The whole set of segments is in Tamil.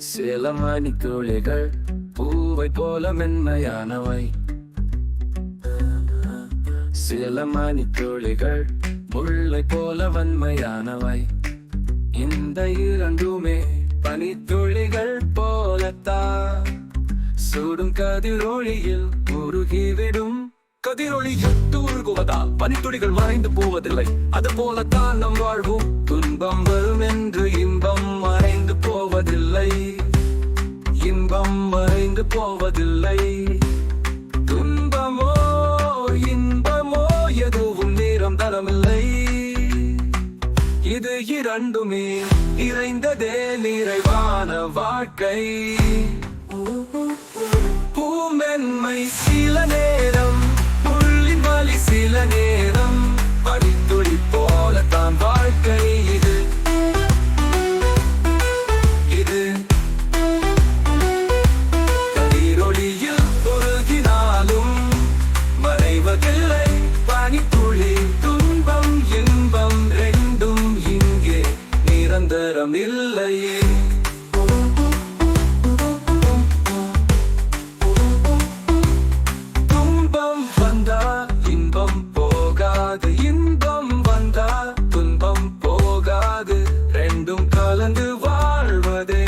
சில மணித்துளிகள் பூவை போல மென்மையானவை, சில மணித்துளிகள் முல்லை போல வன்மையானவை. இந்த இரண்டுமே பனித்துளிகள் போலத்தான் சுடும் கதிரொளியில் உருகிவிடும். கதிரொளியில் உருகுவதால் பனித்துளிகள் மறைந்து போவதில்லை. அது போலத்தான் நம் வாழ்வும். துன்பம் வரும் என்று இன்பம் மறைந்து போவதில்லை, இன்பம் மறைந்து போவதில்லை. துன்பமோ இன்பமோ எதுவும் நேரம் தரமில்லை. இது இரண்டுமே நிறைந்ததே நிறைவான வாழ்க்கை. பூமென்மை சில நேரம், புள்ளின் வலி சில நேரம், பனித்துளி போலத்தான் வாழ்க்கை. இது இது கதிரொளியில் உருகினாலும் மறைவதில்லை பனித்துளி. துன்பம் இன்பம் ரெண்டும் இங்கே நிரந்தரம் இல்லையே. இன்பம் வந்தா துன்பம் போகாது, ரெண்டும் கலந்து வாழ்வதே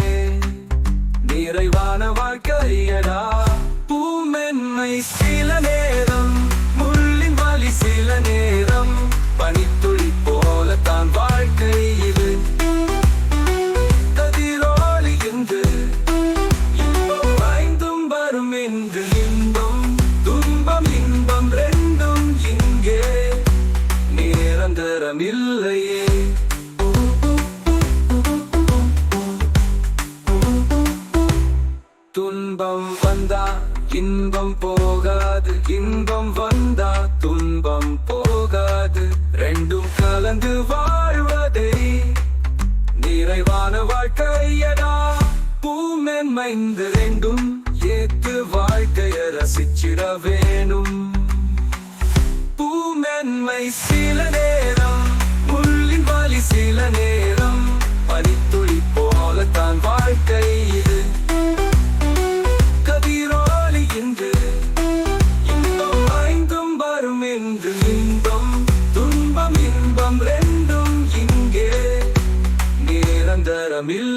நிறைவான வாழ்க்கையடா. பூமென்மை சில நேரம், முள்ளின் வலி சில நேரம், பனித்துளி போலத்தான் வாழ்க்கை. இது கதிரோலி என்று இன்பம் ஐந்தும் வரும் என்று இன்பம் துன்பம் இன்பம் ரெண்டும் இங்கே நிரந்தரம் இல்லையே. துன்பம் வந்தா இன்பம் போகாது, இன்பம் வந்தா துன்பம் போகாது, ரெண்டும் கலந்து வாழ்வதே நிறைவான வாழ்க்கையடா. பூமென்மை இந்த ரெண்டும் ஏத்து வாழ்க்கைய ரசிச்சிட வேணும். பூமென்மை சில நேரம், முள்ளின் வலி சில நேரம், பனித்துளி போலத்தான் வாழ்க்கை. இது கதிரோலி என்று இன்பம் ஐந்தும் வரும் என்று இன்பம் துன்பம் இன்பம் ரெண்டும் இங்கே நிரந்தரம் இல்லை.